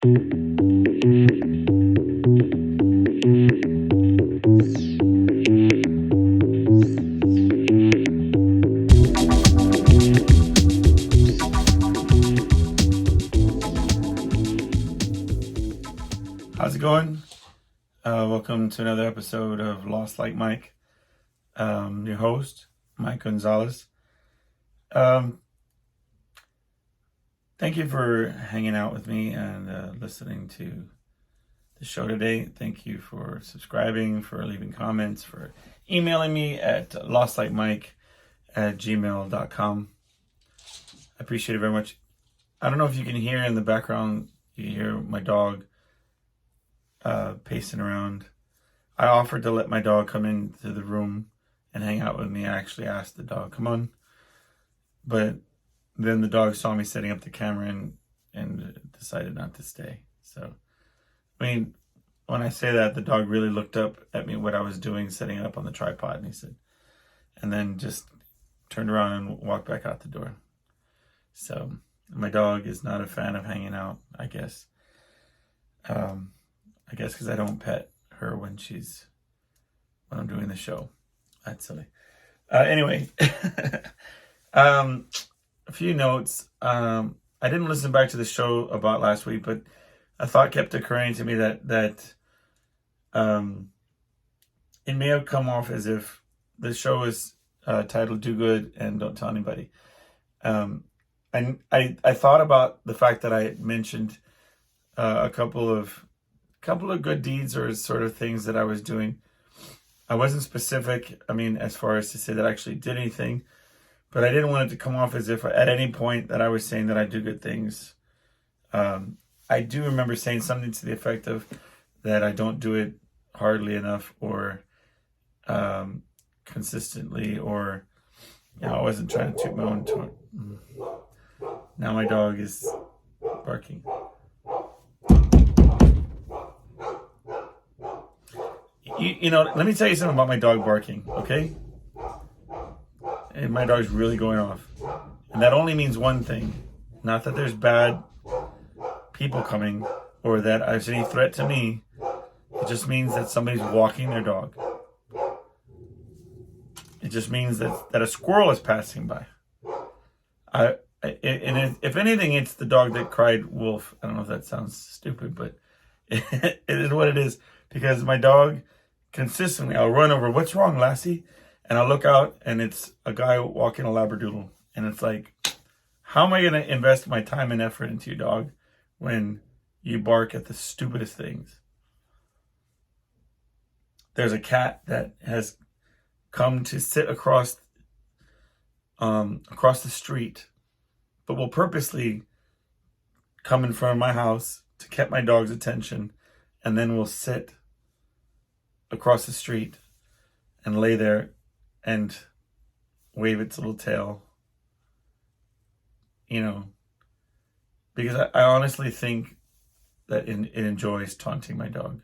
How's it going? Welcome to another episode of Lost Like Mike. Your host, Mike Gonzalez. Thank you for hanging out with me and listening to the show today. Thank you for subscribing, for leaving comments, for emailing me at lostlikemike@gmail.com. I appreciate it very much. I don't know if you can hear in the background, you hear my dog pacing around. I offered to let my dog come into the room and hang out with me. I actually asked the dog, come on. But then the dog saw me setting up the camera and decided not to stay. So, I mean, when I say that, the dog really looked up at me, what I was doing, setting it up on the tripod, and he said, and then just turned around and walked back out the door. So, my dog is not a fan of hanging out, I guess. I guess because I don't pet her when I'm doing the show. That's silly. Anyway, a few notes. I didn't listen back to the show about last week, but a thought kept occurring to me that it may have come off as if the show is titled "Do Good and Don't Tell Anybody." And I thought about the fact that I mentioned a couple of good deeds or sort of things that I was doing. I wasn't specific, as far as to say that I actually did anything, but I didn't want it to come off as if at any point that I was saying that I do good things. I do remember saying something to the effect of that I don't do it hardly enough or consistently, or I wasn't trying to toot my own horn. Now my dog is barking. Let me tell you something about my dog barking, okay? And my dog's really going off. And that only means one thing. Not that there's bad people coming or that there's any threat to me. It just means that somebody's walking their dog. It just means that a squirrel is passing by. If anything, it's the dog that cried wolf. I don't know if that sounds stupid, but it is what it is. Because my dog, consistently, I'll run over, what's wrong, Lassie? And I'll look out, and it's a guy walking a Labradoodle. And it's like, how am I going to invest my time and effort into your dog when you bark at the stupidest things? There's a cat that has come to sit across the street, but will purposely come in front of my house to get my dog's attention, and then will sit across the street and lay there and wave its little tail, because I honestly think that it enjoys taunting my dog.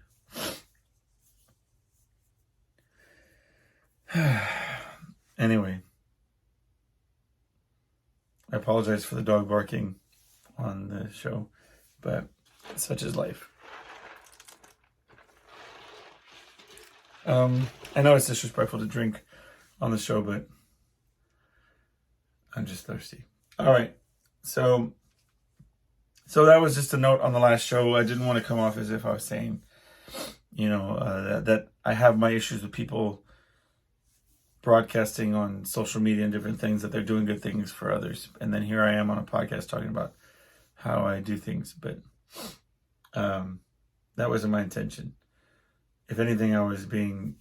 Anyway, I apologize for the dog barking on the show, but such is life. I know it's disrespectful to drink on the show, but I'm just thirsty. All right. So that was just a note on the last show. I didn't want to come off as if I was saying, that I have my issues with people broadcasting on social media and different things, that they're doing good things for others. And then here I am on a podcast talking about how I do things. But that wasn't my intention. If anything, I was being,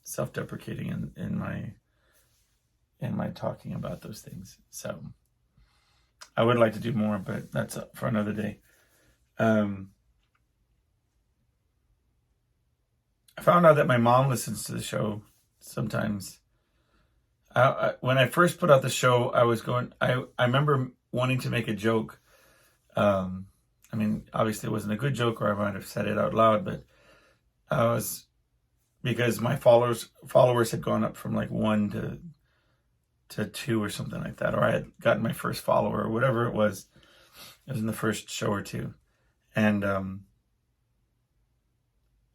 self-deprecating in my talking about those things. So I would like to do more, but that's for another day. I found out that my mom listens to the show sometimes. When I first put out the show, I remember wanting to make a joke. Obviously it wasn't a good joke, or I might have said it out loud, but because my followers had gone up from like 1 to 2 or something like that, or I had gotten my first follower or whatever it was. It was in the first show or two, And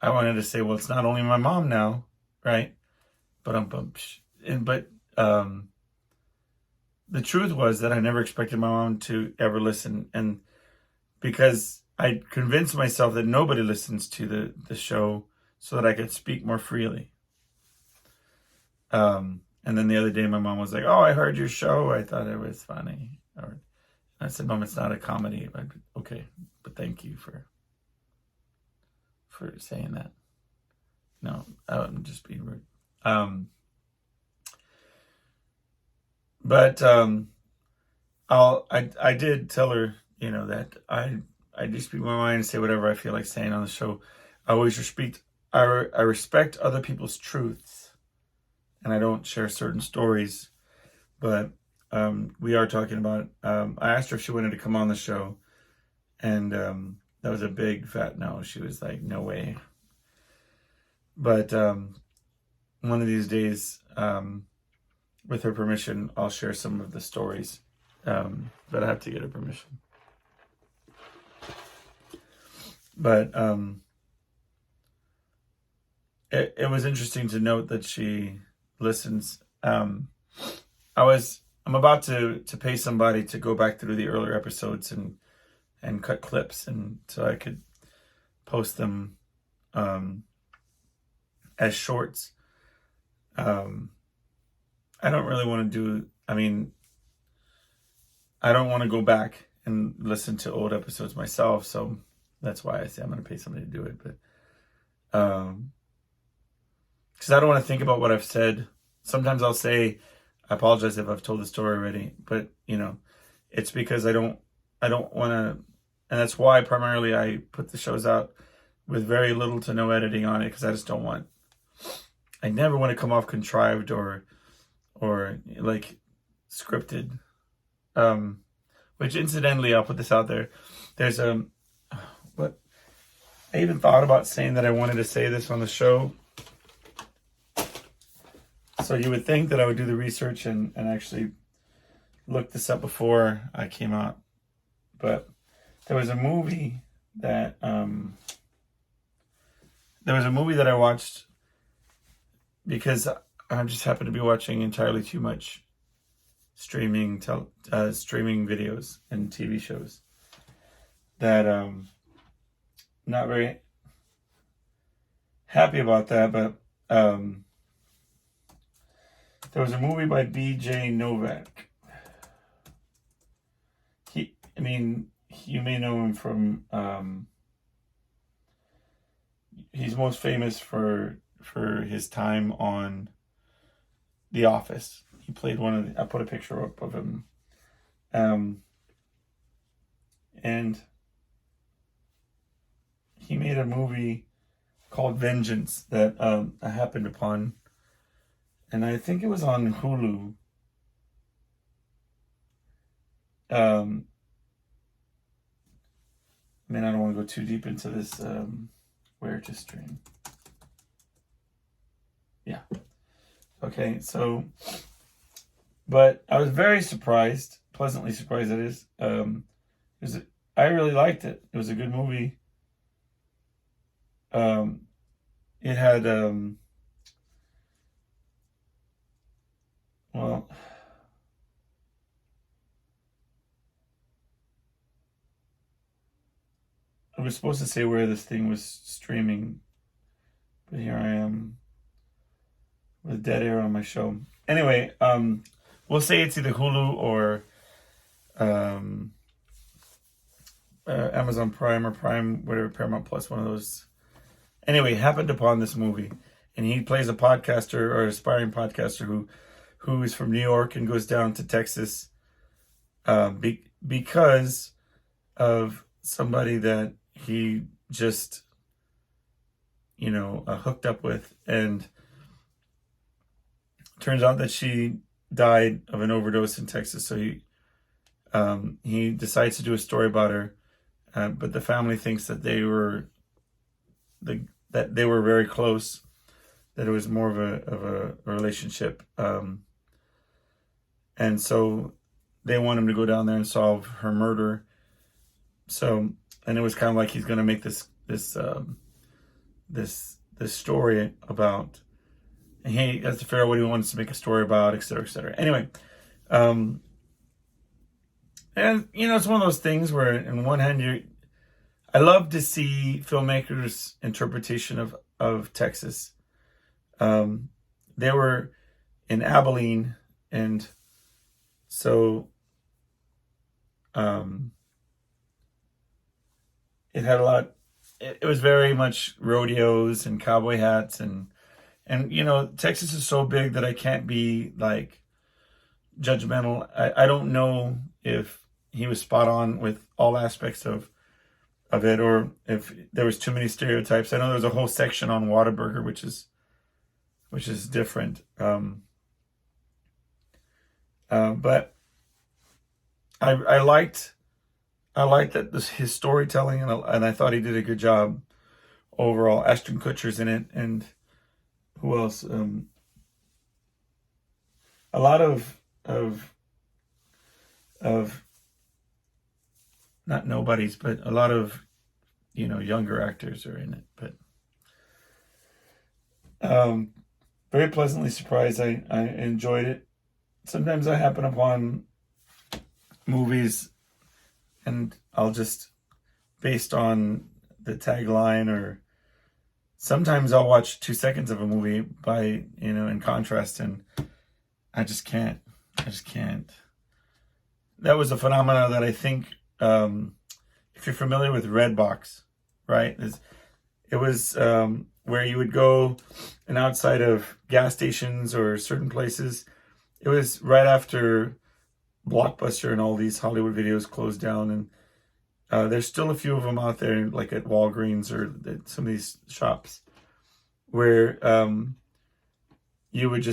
I wanted to say, well, it's not only my mom now, right? But the truth was that I never expected my mom to ever listen, and because I convinced myself that nobody listens to the show, so that I could speak more freely. And then the other day, my mom was like, "Oh, I heard your show. I thought it was funny." Or I said, "Mom, it's not a comedy." Okay, but thank you for saying that. No, I'm just being rude. But I did tell her, that I just speak my mind and say whatever I feel like saying on the show. I always I respect other people's truths, and I don't share certain stories. But we are talking about. I asked her if she wanted to come on the show, and that was a big fat no. She was like, "No way." But one of these days, with her permission, I'll share some of the stories. But I have to get her permission. But it was interesting to note that she listens. I'm about to pay somebody to go back through the earlier episodes and cut clips, and so I could post them as shorts. I don't really want to do. I don't want to go back and listen to old episodes myself, so that's why I say I'm going to pay somebody to do it. But because I don't want to think about what I've said. Sometimes I'll say, I apologize if I've told the story already, but it's because I don't want to, and that's why primarily I put the shows out with very little to no editing on it, because I just don't want. I never want to come off contrived or like scripted. Which incidentally, I'll put this out there. There's what I even thought about saying that I wanted to say this on the show. So you would think that I would do the research and actually look this up before I came out. But there was a movie that I watched because I just happened to be watching entirely too much streaming videos and TV shows that not very happy about that, but there was a movie by B.J. Novak. You may know him from he's most famous for his time on The Office. He played I put a picture up of him. And he made a movie called Vengeance that I happened upon. And I think it was on Hulu. I don't want to go too deep into this, where to stream. Yeah. Okay, so, but I was very surprised, pleasantly surprised that is. I really liked it. It was a good movie. It had, well, I was supposed to say where this thing was streaming, but here I am with dead air on my show. Anyway, we'll say it's either Hulu or Amazon Prime or Prime, whatever, Paramount Plus, one of those. Anyway, happened upon this movie, and he plays a podcaster or aspiring podcaster who is from New York and goes down to Texas because of somebody that he just hooked up with, and turns out that she died of an overdose in Texas. So he decides to do a story about her, but the family thinks that they were very close, that it was more of a relationship, and so they want him to go down there and solve her murder. So and it was kind of like he's going to make this story about, and he has to figure out what he wants to make a story about, et cetera, et cetera. Anyway, and it's one of those things where, in one hand, I love to see filmmakers' interpretation of Texas. They were in Abilene, and so it had a lot. It was very much rodeos and cowboy hats, and Texas is so big that I can't be like judgmental. I don't know if he was spot on with all aspects of it, or if there was too many stereotypes. I know there's a whole section on Whataburger, which is different. But I liked that his storytelling, and I thought he did a good job overall. Ashton Kutcher's in it, and who else? A lot of not nobodies, but a lot of younger actors are in it. But very pleasantly surprised. I enjoyed it. Sometimes I happen upon movies and I'll just, based on the tagline, or sometimes I'll watch 2 seconds of a movie by, in contrast, and I just can't. That was a phenomenon that I think, if you're familiar with Redbox, right? It was where you would go, and outside of gas stations or certain places, it was right after Blockbuster and all these Hollywood videos closed down, and there's still a few of them out there, like at Walgreens or some of these shops, where it would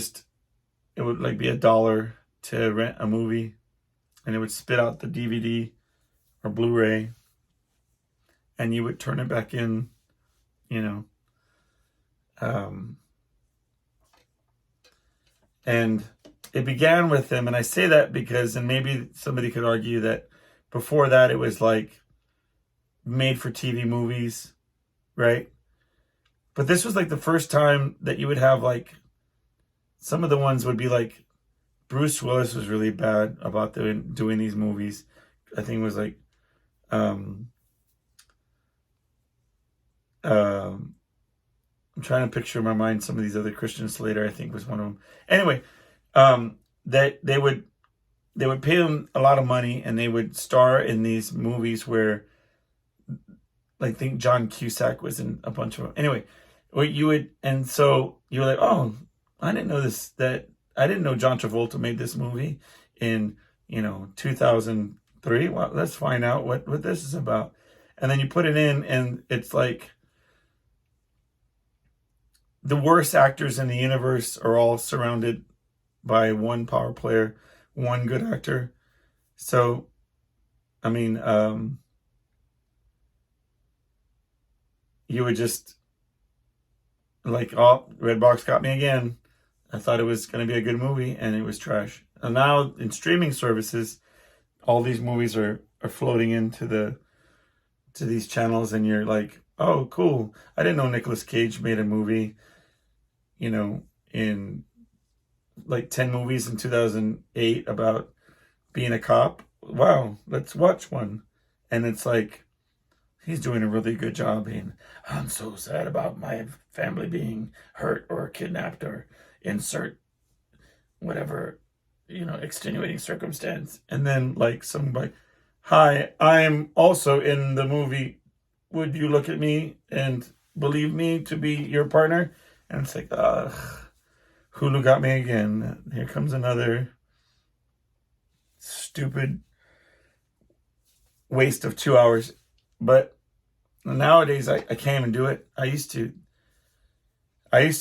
like be $1 to rent a movie, and it would spit out the DVD or Blu-ray, and you would turn it back in, and it began with them. And I say that because, and maybe somebody could argue that before that it was like made for TV movies, right? But this was like the first time that you would have, like, some of the ones would be like, Bruce Willis was really bad about doing these movies. I think it was like, I'm trying to picture in my mind some of these other. Christian Slater, I think, was one of them. Anyway, that they would pay them a lot of money, and they would star in these movies where, like, I think John Cusack was in a bunch of them. Anyway, and so you were like, oh, I didn't know this, that I didn't know John Travolta made this movie in 2003. Well, let's find out what this is about. And then you put it in, and it's like the worst actors in the universe are all surrounded by one power player, one good actor. So, I mean, you would just like, oh, Redbox got me again. I thought it was going to be a good movie, and it was trash. And now in streaming services, all these movies are floating into these channels, and you're like, oh, cool. I didn't know Nicolas Cage made a movie, in like 10 movies in 2008 about being a cop. Wow, let's watch one. And it's like, he's doing a really good job being, I'm so sad about my family being hurt or kidnapped, or insert whatever, extenuating circumstance. And then like somebody, hi, I'm also in the movie. Would you look at me and believe me to be your partner? And it's like, ugh, Hulu got me again. Here comes another stupid waste of 2 hours. But nowadays, I can't even do it. I used to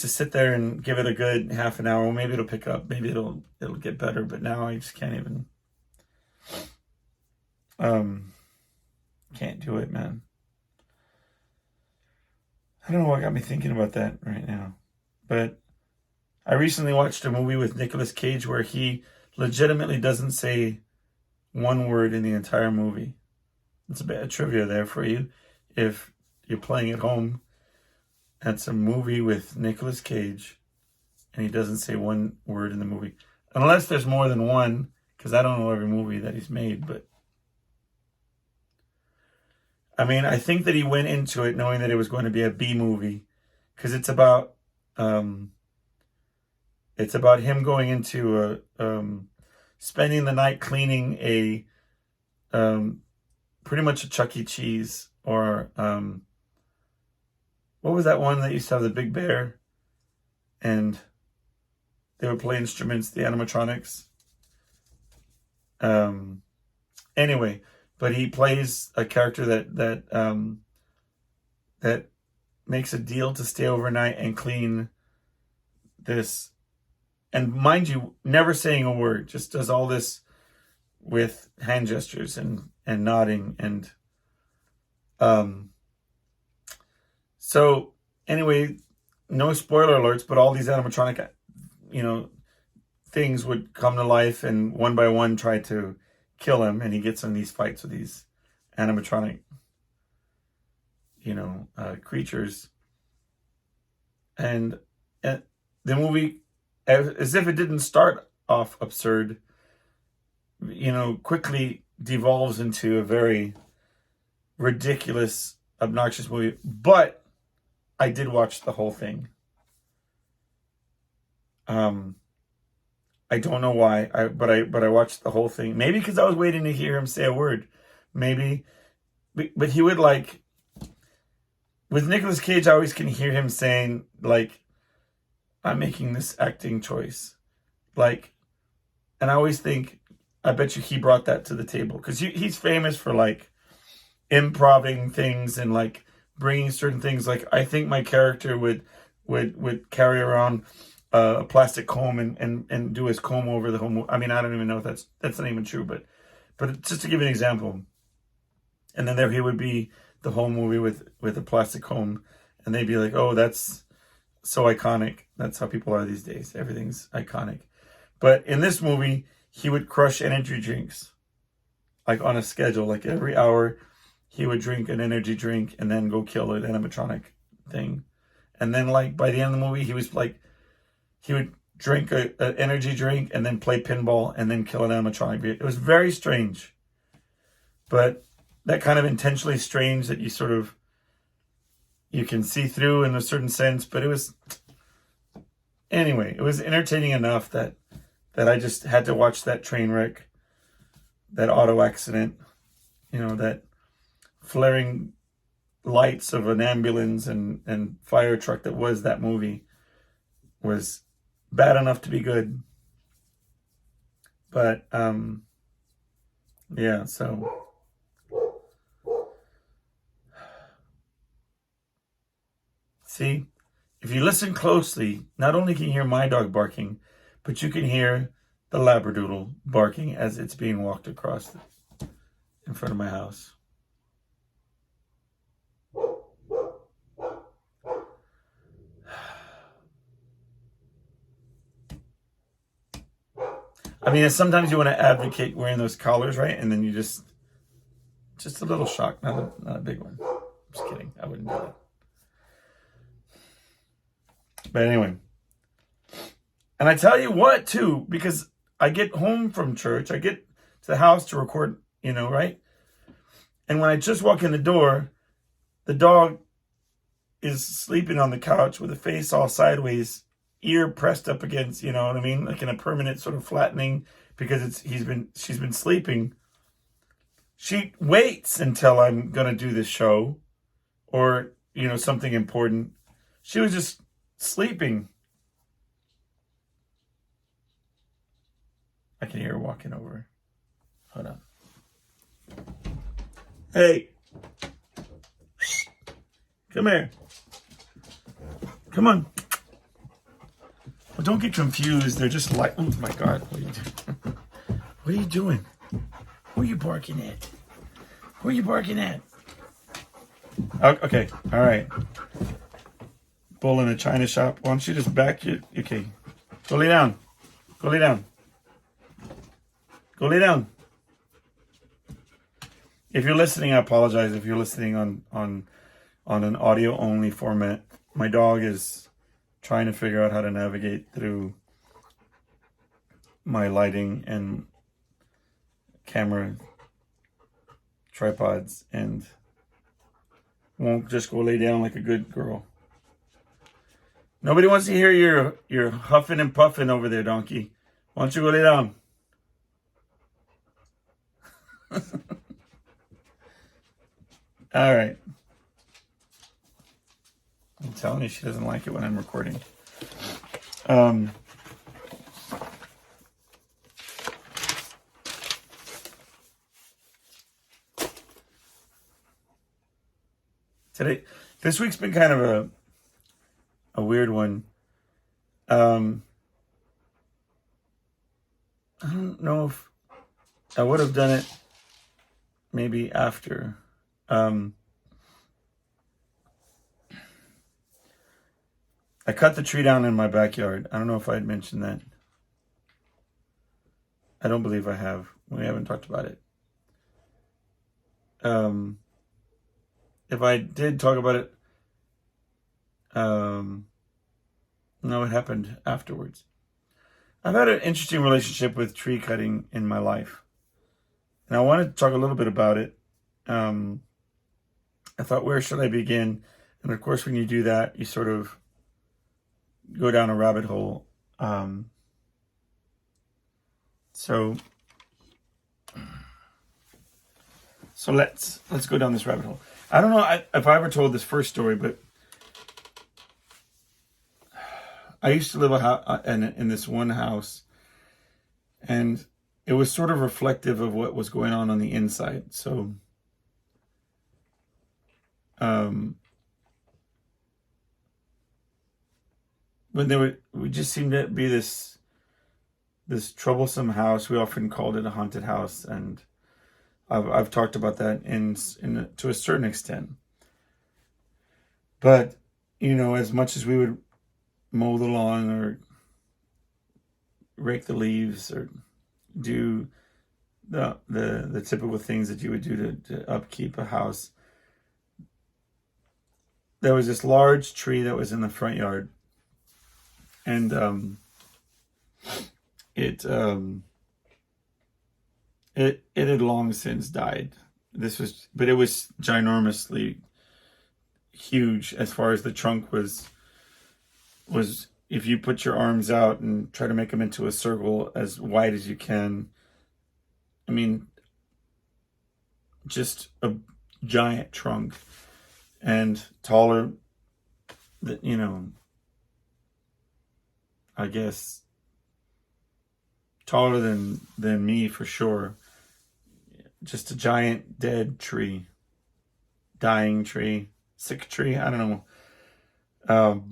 sit there and give it a good half an hour. Well, maybe it'll pick up. Maybe it'll get better. But now I just can't even. Can't do it, man. I don't know what got me thinking about that right now. But I recently watched a movie with Nicolas Cage where he legitimately doesn't say one word in the entire movie. It's a bit of trivia there for you. If you're playing at home, it's a movie with Nicolas Cage, and he doesn't say one word in the movie. Unless there's more than one, because I don't know every movie that he's made, but I mean, I think that he went into it knowing that it was going to be a B movie, because it's about him going into spending the night cleaning a pretty much a Chuck E. Cheese, or what was that one that used to have the big bear and they would play instruments, the animatronics. Anyway, but he plays a character that makes a deal to stay overnight and clean this, and mind you, never saying a word, just does all this with hand gestures and nodding, and so anyway, no spoiler alerts, but all these animatronic things would come to life and one by one try to kill him, and he gets in these fights with these animatronic creatures, and the movie, as if it didn't start off absurd, quickly devolves into a very ridiculous, obnoxious movie. But I did watch the whole thing. I don't know why, but I watched the whole thing. Maybe because I was waiting to hear him say a word. Maybe, but he would, like, with Nicolas Cage, I always can hear him saying, like, I'm making this acting choice, like, and I always think, I bet you he brought that to the table, because he's famous for, like, improving things and, like, bringing certain things. Like, I think my character would carry around a plastic comb and do his comb over the whole movie. I mean, I don't even know if that's not even true, but just to give you an example. And then there he would be the whole movie with a plastic comb, and they'd be like, oh, that's so iconic. That's how people are these days. Everything's iconic. But in this movie, he would crush energy drinks, like, on a schedule. Like, every hour he would drink an energy drink and then go kill an animatronic thing. And then, like, by the end of the movie, he was like, he would drink an energy drink and then play pinball and then kill an animatronic. It was very strange, but that kind of intentionally strange that you can see through in a certain sense. But it was, anyway, it was entertaining enough that I just had to watch that train wreck, that auto accident, that flaring lights of an ambulance and fire truck that was that movie was bad enough to be good. But yeah, so see, if you listen closely, not only can you hear my dog barking, but you can hear the Labradoodle barking as it's being walked across in front of my house. I mean, sometimes you want to advocate wearing those collars, right? And then you just a little shock, not a big one. I'm just kidding. I wouldn't do that. But anyway, and I tell you what, too, because I get home from church, I get to the house to record, right? And when I just walk in the door, the dog is sleeping on the couch with a face all sideways, ear pressed up against, you know what I mean? Like in a permanent sort of flattening, because she's been sleeping. She waits until I'm going to do this show or, something important. She was just sleeping. I can hear her walking over. Hold on. Hey. Come here. Come on. Well, don't get confused. They're just like, oh my God. What are you doing? What are you doing? Who are you barking at? Who are you barking at? Okay. All right. Bull in a china shop. Why don't you just back your... Okay. Go lay down. Go lay down. Go lay down. if you're listening, I apologize. If you're listening on an audio only format, my dog is trying to figure out how to navigate through my lighting and camera tripods and won't just go lay down like a good girl. Nobody wants to hear your huffing and puffing over there, donkey. Why don't you go lay down? All right. I'm telling you, she doesn't like it when I'm recording. This week's been kind of a weird one. I don't know if I would have done it maybe after. I cut the tree down in my backyard. I don't know if I had mentioned that. I don't believe I have. We haven't talked about it. If I did talk about it, no, it happened afterwards. I've had an interesting relationship with tree cutting in my life. And I wanted to talk a little bit about it. I thought, where should I begin? And of course, when you do that, you sort of go down a rabbit hole. So let's go down this rabbit hole. I don't know if I ever told this first story, but I used to live in this one house, and it was sort of reflective of what was going on the inside. So, when we just seemed to be this troublesome house. We often called it a haunted house, and I've talked about that to a certain extent. But as much as we would mow the lawn or rake the leaves or do the typical things that you would do to upkeep a house, there was this large tree that was in the front yard, and it had long since died. But it was ginormously huge as far as the trunk was. If you put your arms out and try to make them into a circle as wide as you can, I mean, just a giant trunk, and taller than, I guess taller than me for sure. Just a giant dead tree, dying tree, sick tree, I don't know.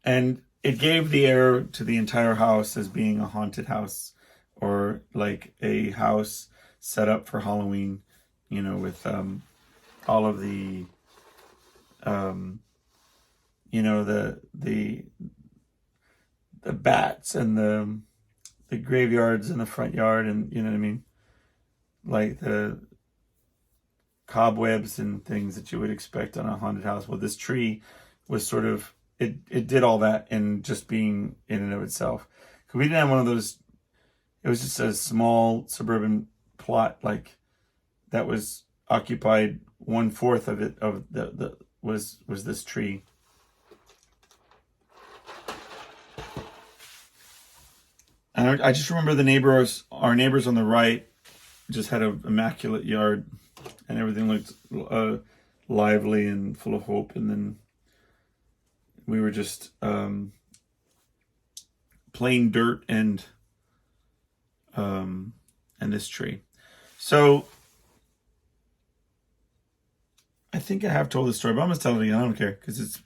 And it gave the air to the entire house as being a haunted house, or like a house set up for Halloween, with all of the the bats and the graveyards in the front yard, and you know what I mean, like the cobwebs and things that you would expect on a haunted house. Well, this tree was sort of, it did all that in just being in and of itself. Because we didn't have one of those, it was just a small suburban plot, like, that was occupied 1/4 of it, was this tree. And I just remember our neighbors on the right just had an immaculate yard, and everything looked lively and full of hope. And then we were just plain dirt and this tree. So I think I have told this story, but I'm gonna tell it again. I don't care, because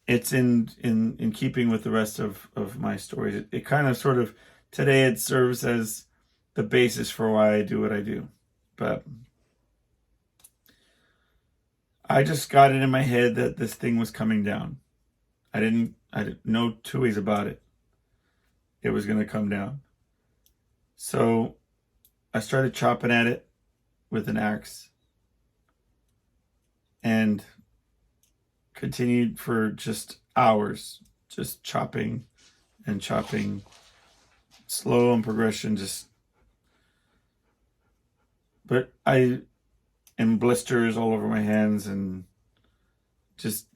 it's in keeping with the rest of my stories. It kind of sort of, today it serves as the basis for why I do what I do. But I just got it in my head that this thing was coming down. I didn't know two ways about it. It was going to come down. So I started chopping at it with an axe and continued for just hours, just chopping and chopping, slow in progression, but I and blisters all over my hands, and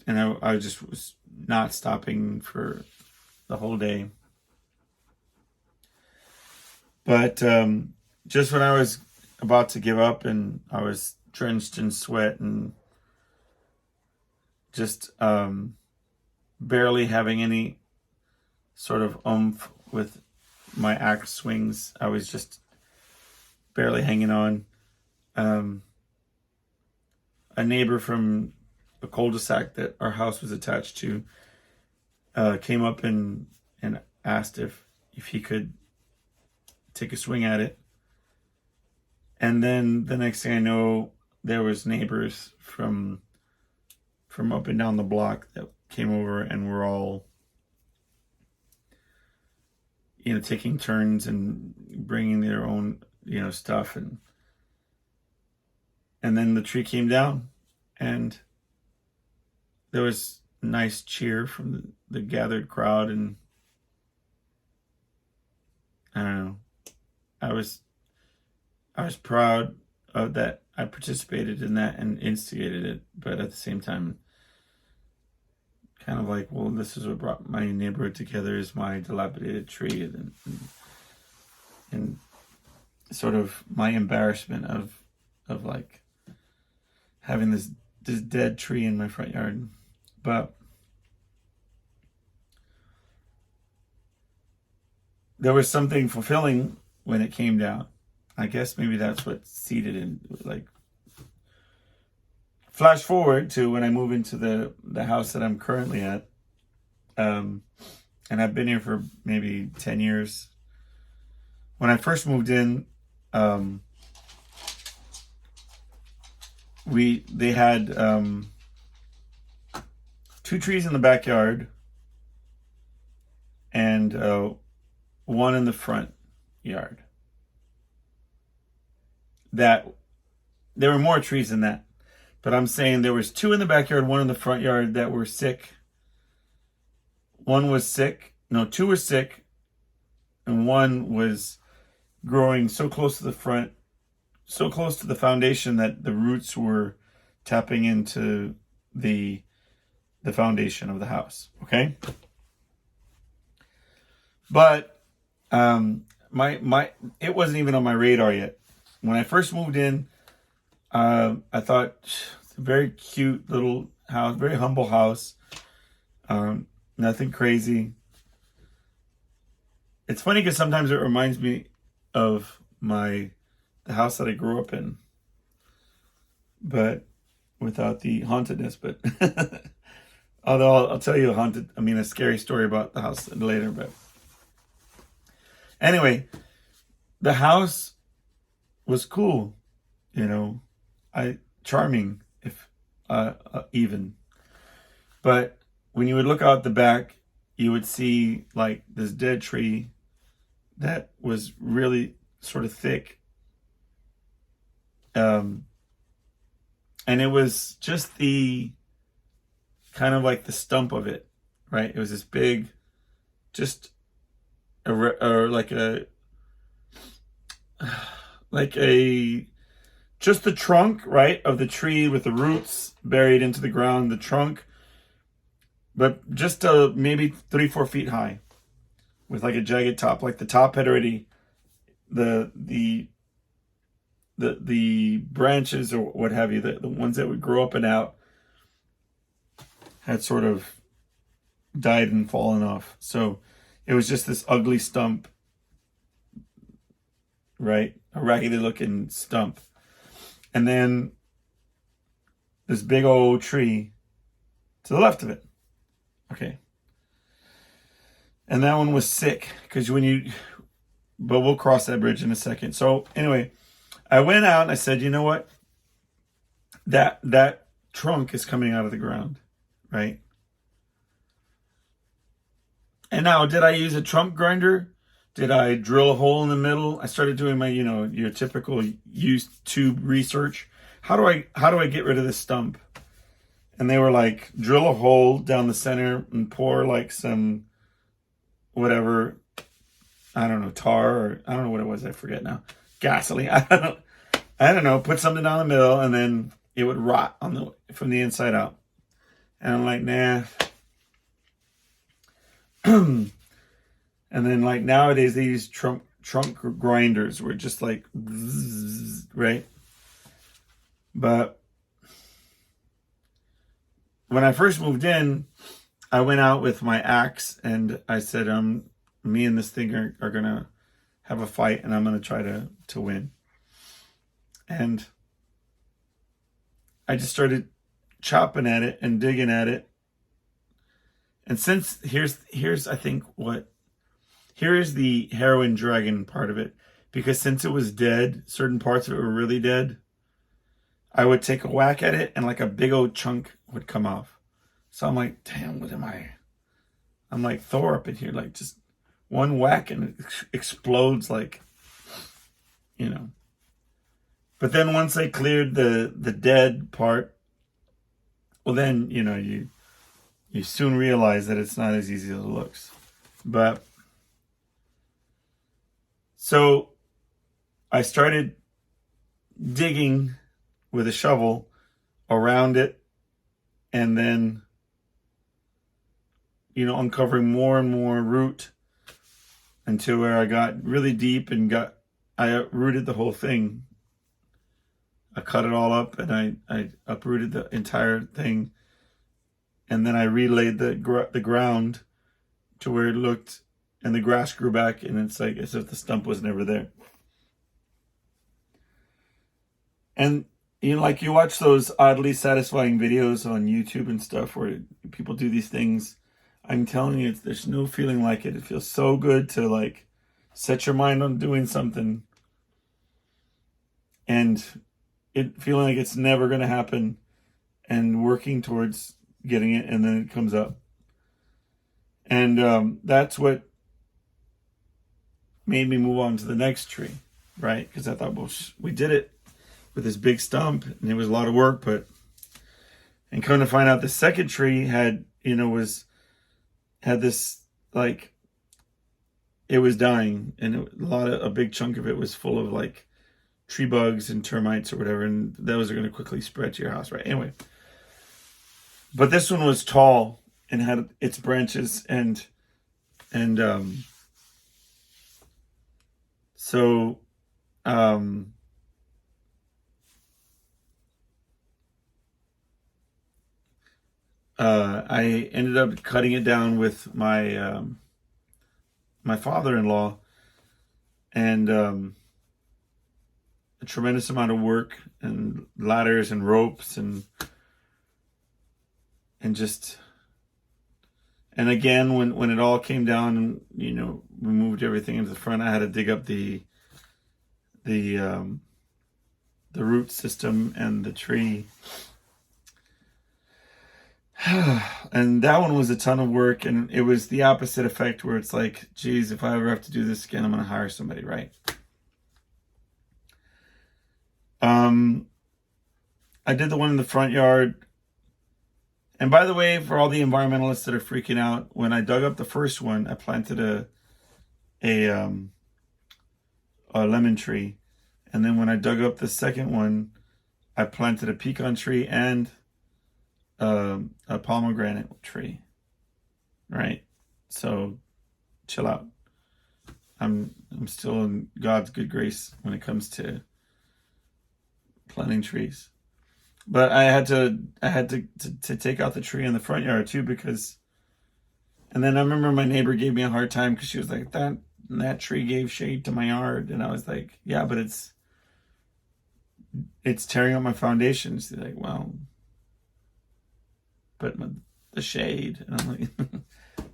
I just was not stopping for the whole day. But just when I was about to give up and I was drenched in sweat and just barely having any sort of oomph with my axe swings, I was just barely hanging on. A neighbor from a cul-de-sac that our house was attached to came up and asked if he could take a swing at it. And then the next thing I know, there was neighbors from up and down the block that came over, and were all, taking turns and bringing their own, stuff. And then the tree came down, and there was nice cheer from the gathered crowd. And I don't know, I was proud of that. I participated in that and instigated it, but at the same time, kind of like, well, this is what brought my neighborhood together, is my dilapidated tree, and sort of my embarrassment of like having this dead tree in my front yard. But there was something fulfilling when it came down. I guess maybe that's what seeded in, like, flash forward to when I move into the house that I'm currently at. And I've been here for maybe 10 years. When I first moved in, they had 2 trees in the backyard and one in the front yard. That there were more trees than that, but I'm saying there was 2 in the backyard, 1 in the front yard that were sick. 1 was sick. No, 2 were sick, and 1 was growing so close to the front, so close to the foundation that the roots were tapping into the foundation of the house. Okay, but it wasn't even on my radar yet. When I first moved in, I thought it's a very cute little house, very humble house, nothing crazy. It's funny because sometimes it reminds me of the house that I grew up in, but without the hauntedness. But although I'll tell you a scary story about the house later. But anyway, the house was cool, charming, if even. But when you would look out the back, you would see like this dead tree that was really sort of thick. And it was just the kind of like the stump of it, right? It was this big, just just the trunk, right, of the tree with the roots buried into the ground, the trunk, but just maybe 3-4 feet high, with like a jagged top. Like the top had already, the branches or what have you, the ones that would grow up and out, had sort of died and fallen off. So it was just this ugly stump, right? A raggedy looking stump. And then this big old tree to the left of it. Okay. And that one was sick, because but we'll cross that bridge in a second. So anyway, I went out and I said, you know what? That trunk is coming out of the ground, right? And now, did I use a trunk grinder Did I drill a hole in the middle? I started doing my, your typical YouTube research. How do I get rid of this stump? And they were like, drill a hole down the center and pour like some whatever, I don't know, tar, or I don't know what it was, I forget now. Gasoline, I don't know, put something down the middle, and then it would rot from the inside out. And I'm like, nah. And then like nowadays they use trunk grinders where just like, right? But when I first moved in, I went out with my axe and I said, me and this thing are gonna have a fight, and I'm gonna try to win. And I just started chopping at it and digging at it. And since here's I think here is the heroin dragon part of it. Because since it was dead, certain parts of it were really dead, I would take a whack at it and like a big old chunk would come off. So I'm like, damn, what am I? I'm like Thor up in here, like just one whack and it explodes, like, But then once I cleared the dead part, well then, you soon realize that it's not as easy as it looks. But so I started digging with a shovel around it, and then, uncovering more and more root until where I got really deep and I uprooted the whole thing. I cut it all up and I uprooted the entire thing. And then I relayed the ground to where it looked, and the grass grew back, and it's like as if the stump was never there. And like you watch those oddly satisfying videos on YouTube and stuff where people do these things. I'm telling you, there's no feeling like it. It feels so good to like set your mind on doing something and it feeling like it's never going to happen, and working towards getting it, and then it comes up. And that's what made me move on to the next tree, right? Because I thought, well, we did it with this big stump, and it was a lot of work, and come to find out the second tree had this, like, it was dying, and a big chunk of it was full of like tree bugs and termites or whatever, and those are going to quickly spread to your house, right? Anyway, but this one was tall and had its branches, so I ended up cutting it down with my my father-in-law, and a tremendous amount of work and ladders and ropes and again when it all came down and we moved everything into the front, I had to dig up the root system and the tree. And that one was a ton of work, and it was the opposite effect where it's like, geez, if I ever have to do this again, I'm going to hire somebody, right? I did the one in the front yard. And by the way, for all the environmentalists that are freaking out, when I dug up the first one, I planted a lemon tree. And then when I dug up the second one, I planted a pecan tree and a pomegranate tree, right? So chill out. I'm still in God's good grace when it comes to planting trees. But I had to take out the tree in the front yard too, because, and then I remember my neighbor gave me a hard time because she was like, that tree gave shade to my yard, and I was like, yeah, but it's tearing up my foundation. She's like, well, but the shade, and I'm like,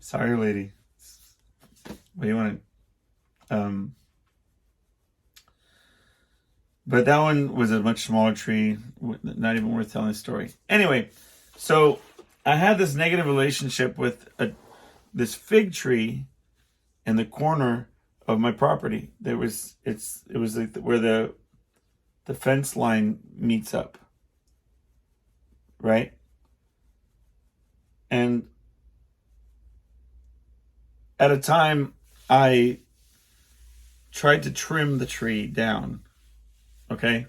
sorry, lady. What do you want to? But that one was a much smaller tree, not even worth telling the story. Anyway, so I had this negative relationship with this fig tree in the corner of my property. It was like where the fence line meets up, right? And at a time, I tried to trim the tree down, okay?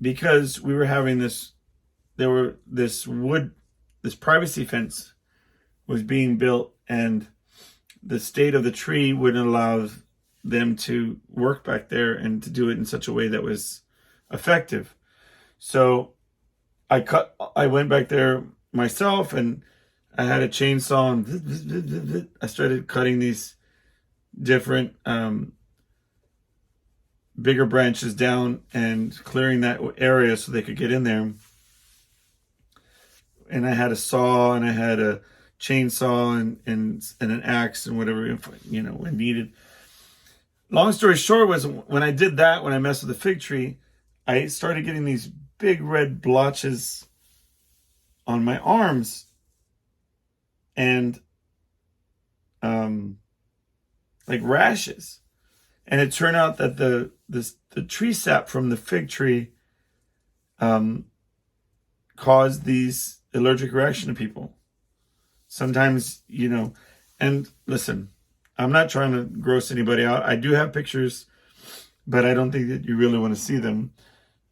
Because we were having this privacy fence was being built, and the state of the tree wouldn't allow them to work back there and to do it in such a way that was effective. So I went back there myself, and I had a chainsaw, and I started cutting these different bigger branches down and clearing that area so they could get in there. And I had a saw, and I had a chainsaw, and an axe, and whatever, when needed. Long story short was, when I did that, when I messed with the fig tree, I started getting these big red blotches on my arms, and like rashes. And it turned out that the tree sap from the fig tree caused these allergic reaction to people. Sometimes, and listen, I'm not trying to gross anybody out. I do have pictures, but I don't think that you really want to see them.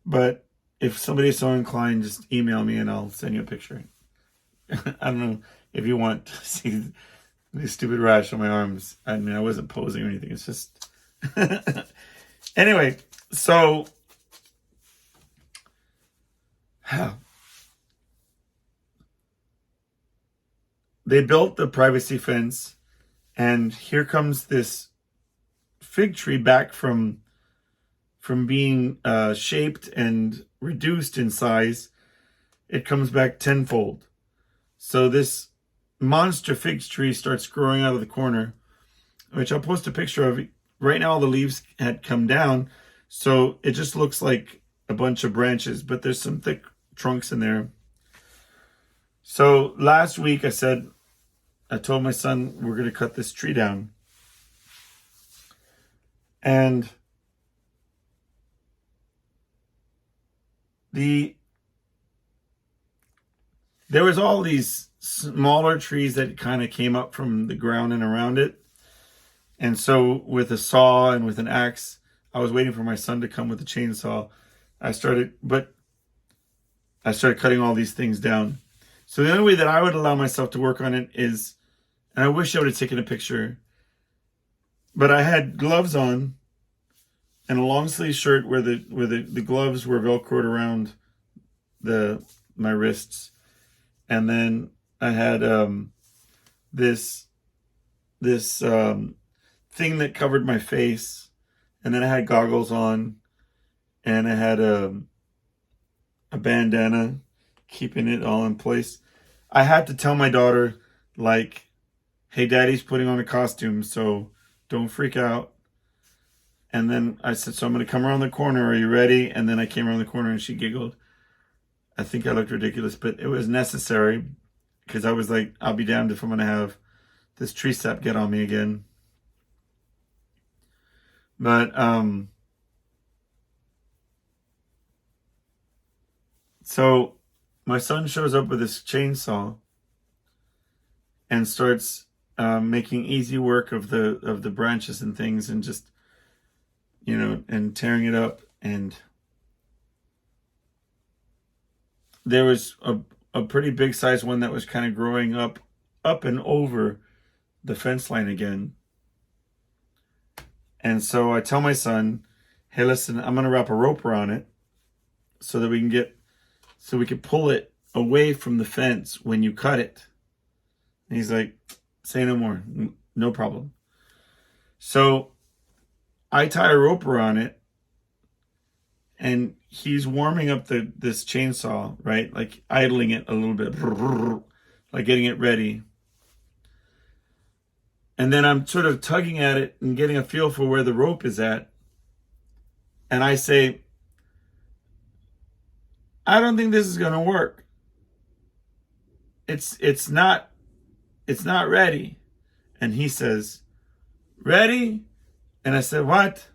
But if somebody is so inclined, just email me and I'll send you a picture. I don't know if you want to see the stupid rash on my arms. I mean, I wasn't posing or anything. It's just... Anyway, so... They built the privacy fence, and here comes this fig tree back from being shaped and reduced in size. It comes back tenfold. So this monster fig tree starts growing out of the corner, which I'll post a picture of. Right now, all the leaves had come down, so it just looks like a bunch of branches, but there's some thick trunks in there. So last week I told my son we're going to cut this tree down. And there was all these smaller trees that kind of came up from the ground and around it. And so with a saw and with an axe, I was waiting for my son to come with a chainsaw. I started cutting all these things down. So the only way that I would allow myself to work on it is, and I wish I would have taken a picture, but I had gloves on and a long sleeve shirt where the gloves were velcroed around my wrists. And then I had this thing that covered my face, and then I had goggles on, and I had a bandana keeping it all in place. I had to tell my daughter, like, hey, daddy's putting on a costume, so don't freak out. And then I said, so I'm going to come around the corner. Are you ready? And then I came around the corner and she giggled. I think I looked ridiculous, but it was necessary, because I was like, I'll be damned if I'm going to have this tree sap get on me again. But, so my son shows up with this chainsaw and starts making easy work of the branches and things, and just, and tearing it up. And there was a pretty big size one that was kind of growing up and over the fence line again. And so I tell my son, hey, listen, I'm going to wrap a rope around it so that we can pull it away from the fence when you cut it. And he's like, say no more. No problem. So I tie a rope around it, and he's warming up this chainsaw, right? Like idling it a little bit, like getting it ready. And then I'm sort of tugging at it and getting a feel for where the rope is at. And I say, I don't think this is going to work. It's not ready. And he says, ready? And I said, what?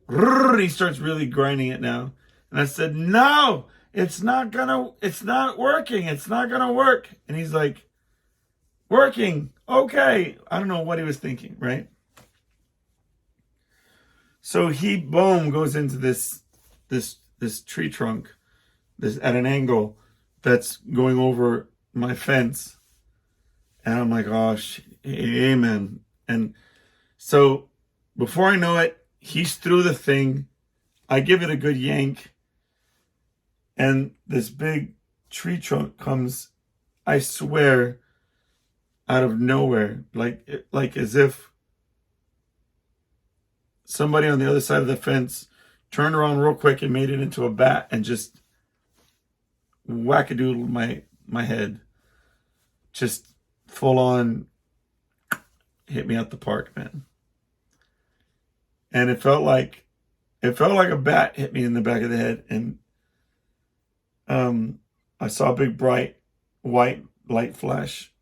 He starts really grinding it now. And I said, no, it's not working. It's not gonna work. And he's like, working. Okay. I don't know what he was thinking, right? So he, boom, goes into this tree trunk, this at an angle that's going over my fence. And I'm like, oh, amen. And so before I know it, he's through the thing. I give it a good yank. And this big tree trunk comes, I swear, out of nowhere. Like as if somebody on the other side of the fence turned around real quick and made it into a bat and just wackadoodled my head. Just full on hit me out the park, man. And it felt like a bat hit me in the back of the head. And I saw a big bright white light flash,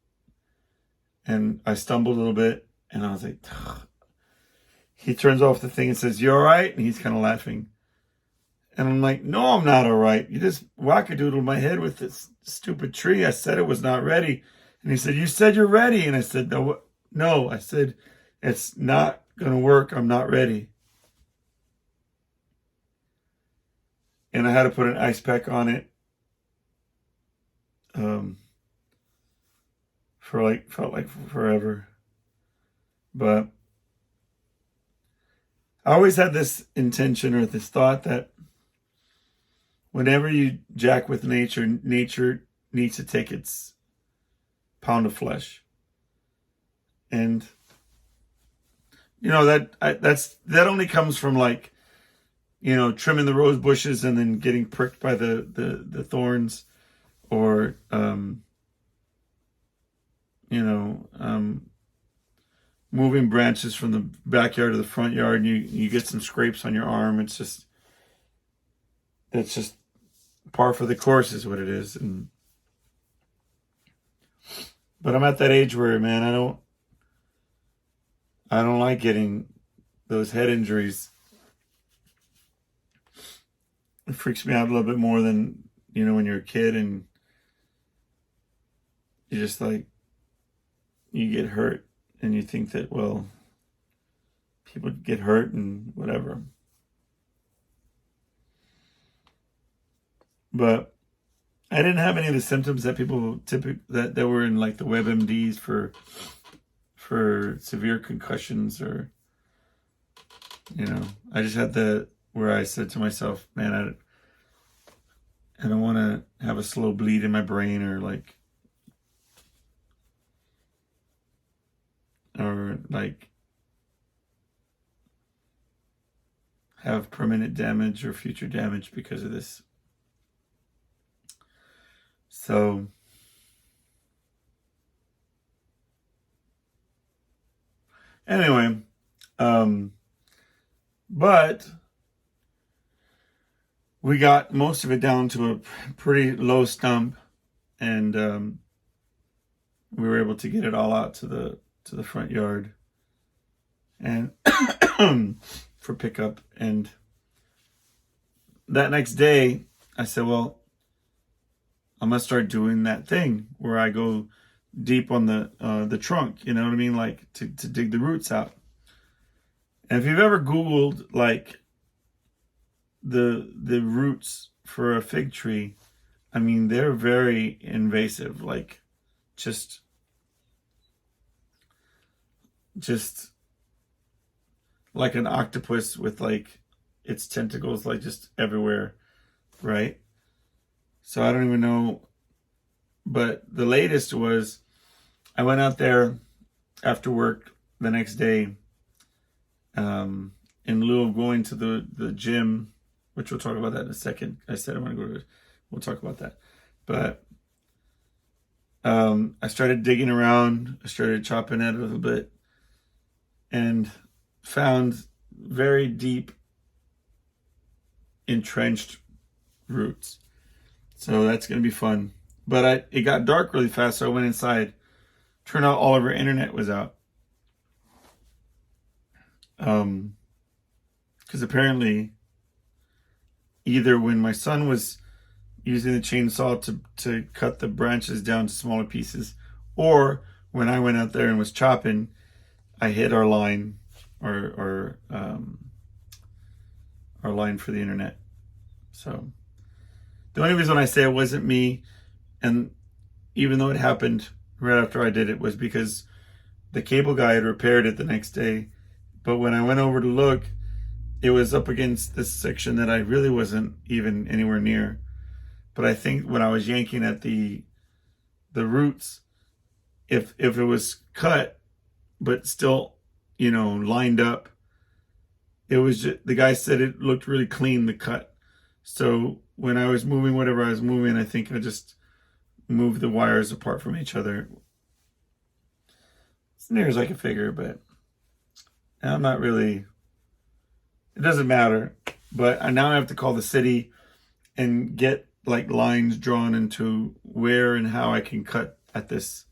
and I stumbled a little bit, and I was like, ugh. He turns off the thing and says, "You all right?" And he's kind of laughing. And I'm like, "No, I'm not all right. You just wackadoodled my head with this stupid tree. I said it was not ready." And he said, "You said you're ready." And I said, No. I said, "It's not going to work. I'm not ready." And I had to put an ice pack on it. Felt like forever. But I always had this intention or this thought that whenever you jack with nature, nature needs to take its pound of flesh. And that only comes from like, trimming the rose bushes and then getting pricked by the thorns, or moving branches from the backyard to the front yard, and you get some scrapes on your arm. That's just par for the course is what it is. But I'm at that age where, man, I don't like getting those head injuries. It freaks me out a little bit more than, when you're a kid and you just like, you get hurt and you think that, well, people get hurt and whatever. But I didn't have any of the symptoms that people that were in like the WebMDs for severe concussions, or I just had where I said to myself, man, I don't want to have a slow bleed in my brain, or have permanent damage or future damage because of this. So anyway, but we got most of it down to a pretty low stump, and we were able to get it all out to the front yard and for pickup. And that next day I said, well, I'm gonna start doing that thing where I go deep on the trunk, you know what I mean, like to dig the roots out. And if you've ever Googled like the roots for a fig tree, I mean, they're very invasive, like just like an octopus with like its tentacles like just everywhere, right? So I don't even know. But the latest was I went out there after work the next day, in lieu of going to the gym, which we'll talk about that in a second. I said I want to go to, we'll talk about that. But I started digging around. I started chopping at it a little bit and found very deep entrenched roots. So that's going to be fun. But it got dark really fast, so I went inside. Turned out all of our internet was out. Because apparently either when my son was using the chainsaw to cut the branches down to smaller pieces, or when I went out there and was chopping, I hit our line, or our line for the internet. So the only reason I say it wasn't me, and even though it happened right after I did it, was because the cable guy had repaired it the next day. But when I went over to look, it was up against this section that I really wasn't even anywhere near. But I think when I was yanking at the roots, if it was cut but still, lined up, it was just, the guy said it looked really clean, the cut. So when I was moving whatever I was moving, I think I just moved the wires apart from each other as near as I could figure. But I'm not really, it doesn't matter. But now I have to call the city and get like lines drawn into where and how I can cut at this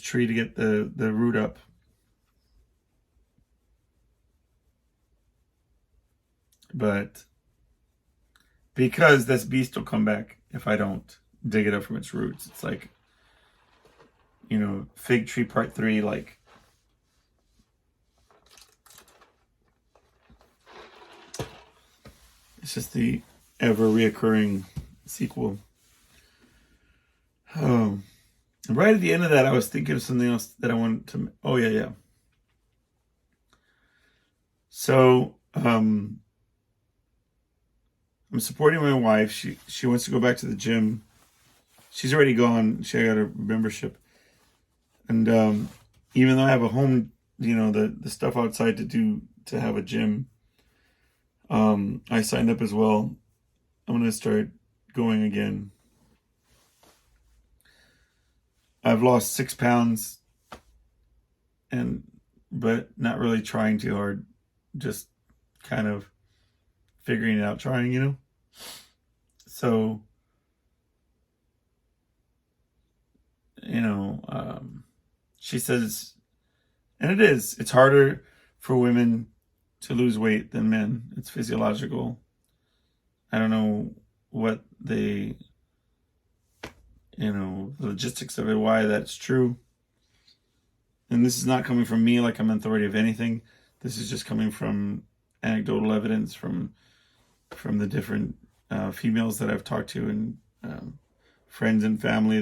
tree to get the root up. But because this beast will come back if I don't dig it up from its roots. It's like, fig tree part 3, like, it's just the ever reoccurring sequel. Right at the end of that, I was thinking of something else that I wanted to. Oh yeah. So I'm supporting my wife. She wants to go back to the gym. She's already gone. She got a membership, and even though I have a home, the stuff outside to have a gym, I signed up as well. I'm gonna start going again. I've lost 6 pounds, but not really trying too hard, just kind of figuring it out, trying, So, she says, and it's harder for women to lose weight than men. It's physiological. I don't know what the logistics of it, why that's true. And this is not coming from me like I'm an authority of anything. This is just coming from anecdotal evidence from the different females that I've talked to, and friends and family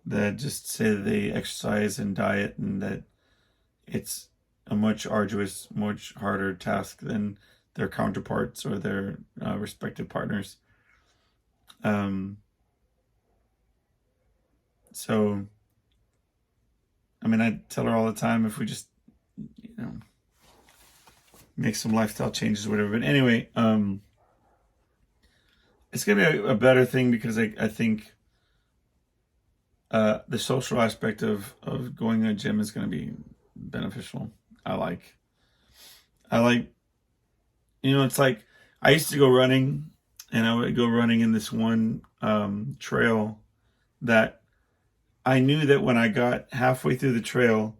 that just say that they exercise and diet, and that it's a much harder task than their counterparts or their respective partners. So, I tell her all the time, if we just, make some lifestyle changes or whatever. But anyway, it's going to be a better thing because I think the social aspect of going to a gym is going to be beneficial. I like, it's like I used to go running, and I would go running in this one trail that I knew that when I got halfway through the trail,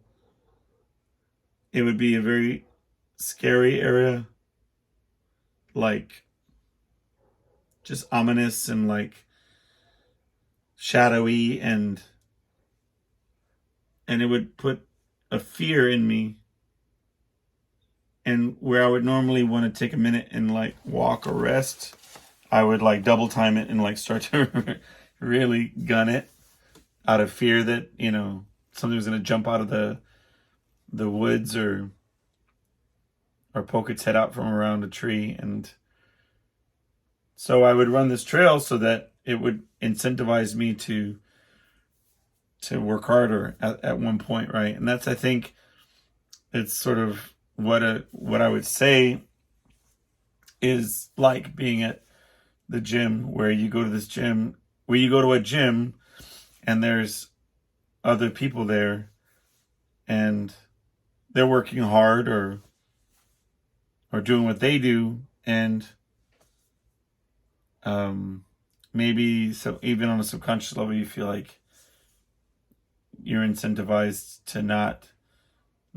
it would be a very scary area, like just ominous and like shadowy, and it would put a fear in me. And where I would normally want to take a minute and like walk or rest, I would like double time it and like start to really gun it out of fear that, something was going to jump out of the woods or poke its head out from around a tree. And so I would run this trail so that it would incentivize me to work harder at one point, right? And that's, I think, it's sort of what I would say is like being at the gym, where you go to a gym and there's other people there and they're working hard or doing what they do, and maybe so even on a subconscious level you feel like you're incentivized to not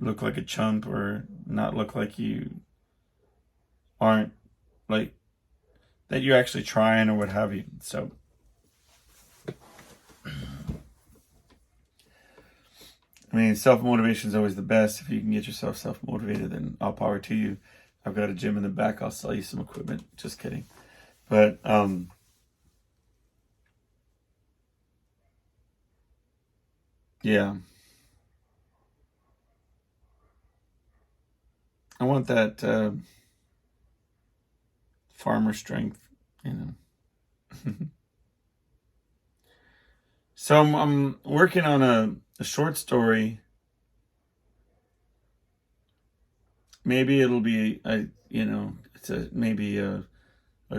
look like a chump or not look like you aren't, like, that you're actually trying or what have you. So I mean, self-motivation is always the best. If you can get yourself self-motivated, then all power to you. I've got a gym in the back. I'll sell you some equipment. Just kidding. But yeah, I want that farmer strength, you know. So I'm working on a short story. Maybe it'll be maybe a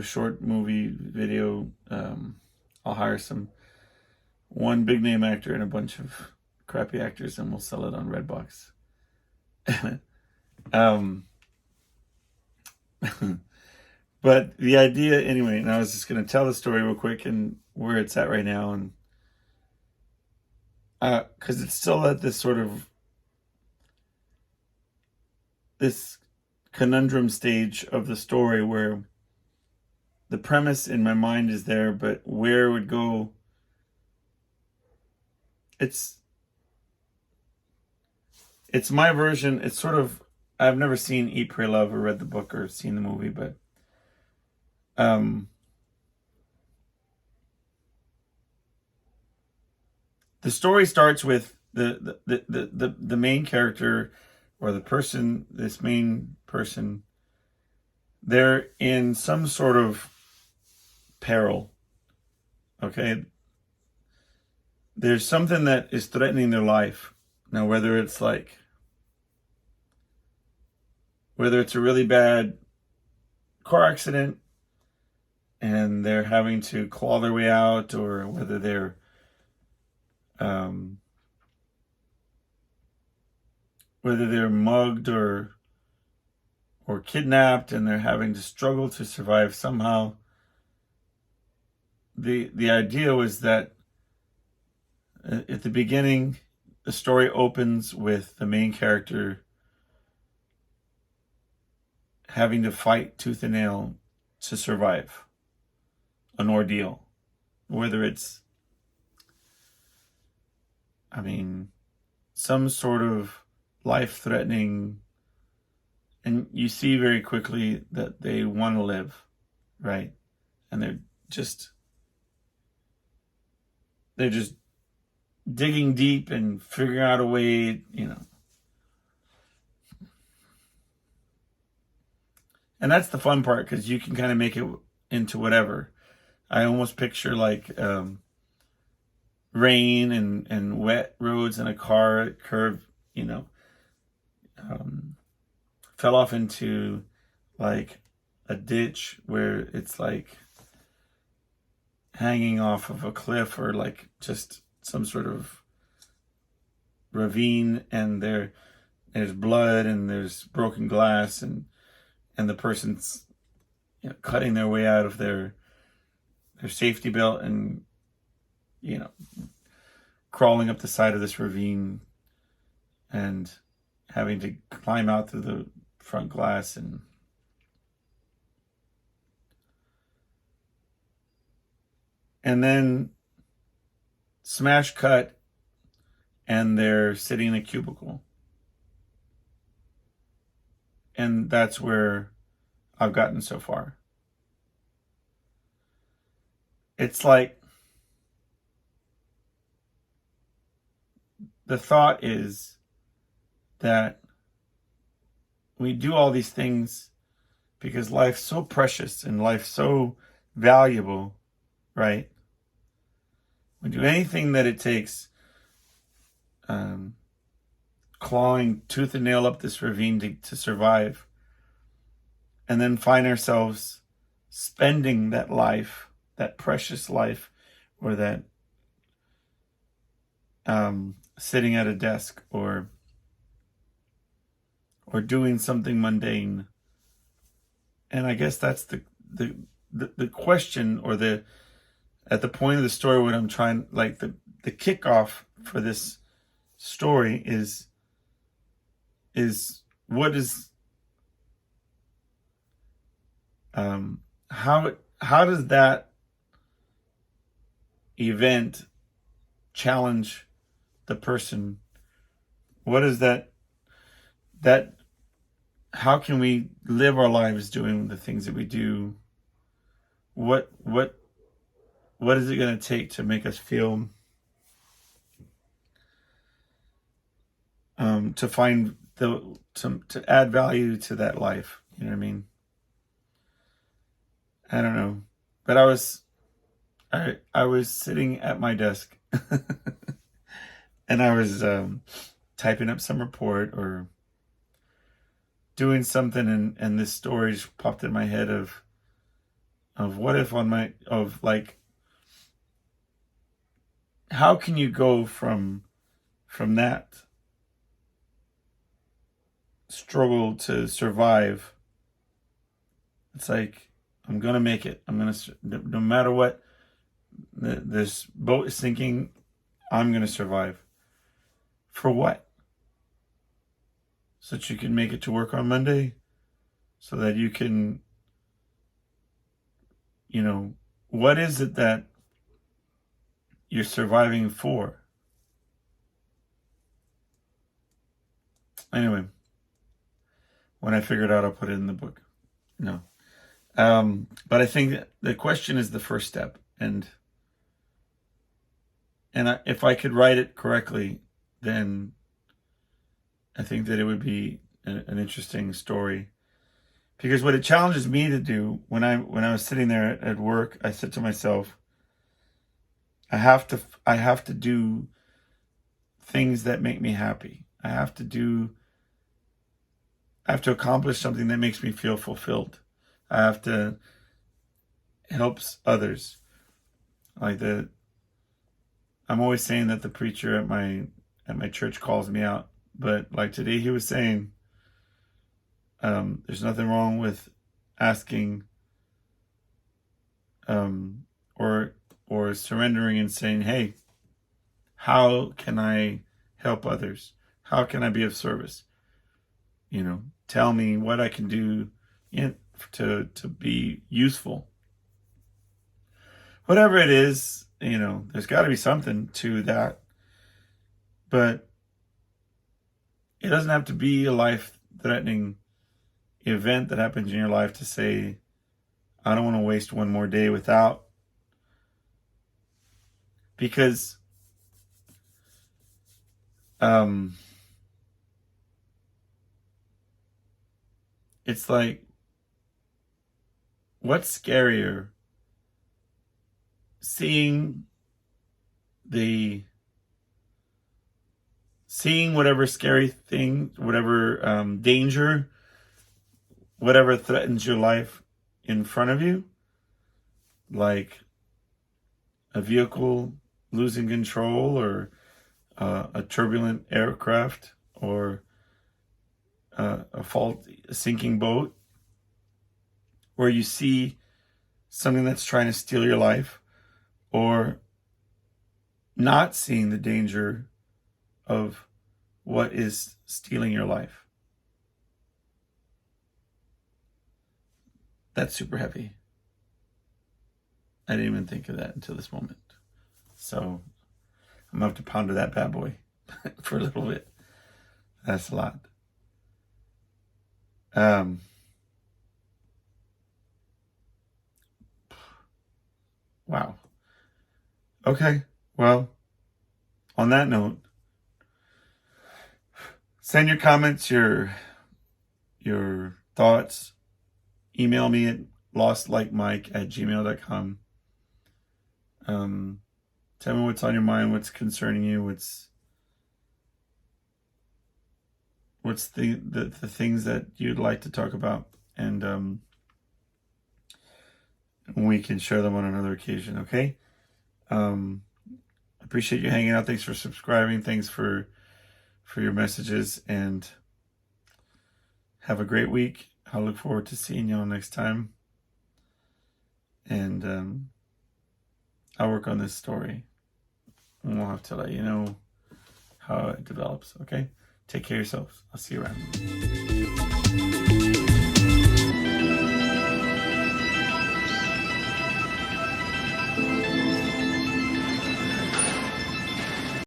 short movie video. I'll hire one big name actor and a bunch of crappy actors, and we'll sell it on Redbox. But the idea, anyway, and I was just going to tell the story real quick and where it's at right now, and because it's still at this sort of this conundrum stage of the story where the premise in my mind is there, but where it would go, it's my version. It's sort of, I've never seen Eat, Pray, Love or read the book or seen the movie, but the story starts with the main character, or the person, this main person, they're in some sort of peril. Okay? There's something that is threatening their life. Now, whether it's a really bad car accident and they're having to claw their way out, or whether they're mugged or kidnapped and they're having to struggle to survive somehow. The idea was that at the beginning, the story opens with the main character having to fight tooth and nail to survive an ordeal, whether it's, some sort of life-threatening, and you see very quickly that they want to live, right? And they're just digging deep and figuring out a way, And that's the fun part, because you can kind of make it into whatever. I almost picture like rain and wet roads and a car curve, fell off into like a ditch where it's like hanging off of a cliff, or like just some sort of ravine, and there's blood and there's broken glass, and the person's cutting their way out of their safety belt and crawling up the side of this ravine and having to climb out through the front glass, and then smash cut, and they're sitting in a cubicle. And that's where I've gotten so far. It's like the thought is that we do all these things because life's so precious and life's so valuable, right? We do anything that it takes, clawing tooth and nail up this ravine to survive, and then find ourselves spending that life, that precious life, or that sitting at a desk or doing something mundane. And I guess that's the question, or at the point of the story, what I'm trying, like the kickoff for this story is is what is how does that event challenge the person? What is that how can we live our lives doing the things that we do? What is it going to take to make us feel to find to add value to that life? You know what I mean? I don't know, but I was sitting at my desk and I was typing up some report or doing something, and this story just popped in my head of what if like, how can you go from that struggle to survive? It's like, I'm gonna make it. I'm gonna, no matter what, this boat is sinking, I'm gonna survive. For what? So that you can make it to work on Monday, so that you can, what is it that you're surviving for? Anyway, when I figure it out, I'll put it in the book. No. But I think the question is the first step. And if I could write it correctly, then I think that it would be an interesting story. Because what it challenges me to do, when I was sitting there at work, I said to myself, I have to do things that make me happy. I have to accomplish something that makes me feel fulfilled. I have to help others. I'm always saying that the preacher at my church calls me out, but like today he was saying, there's nothing wrong with asking, or surrendering and saying, hey, how can I help others? How can I be of service? Tell me what I can do to be useful. Whatever it is, there's got to be something to that. But it doesn't have to be a life-threatening event that happens in your life to say, I don't want to waste one more day without. Because it's like, what's scarier? Seeing whatever scary thing, whatever danger, whatever threatens your life in front of you, like a vehicle losing control, or a turbulent aircraft, or a sinking boat, where you see something that's trying to steal your life, or not seeing the danger of what is stealing your life. That's super heavy. I didn't even think of that until this moment. So I'm gonna have to ponder that bad boy for a little bit. That's a lot. Wow. Okay. Well, on that note, send your comments, your thoughts. Email me at lostlikemike@gmail.com. Tell me what's on your mind, what's concerning you, what's the things that you'd like to talk about, and we can share them on another occasion. Okay. Appreciate you hanging out. Thanks for subscribing. Thanks for your messages, and have a great week. I look forward to seeing y'all next time. And I'll work on this story, and we'll have to let you know how it develops. Okay. Take care of yourselves. I'll see you around.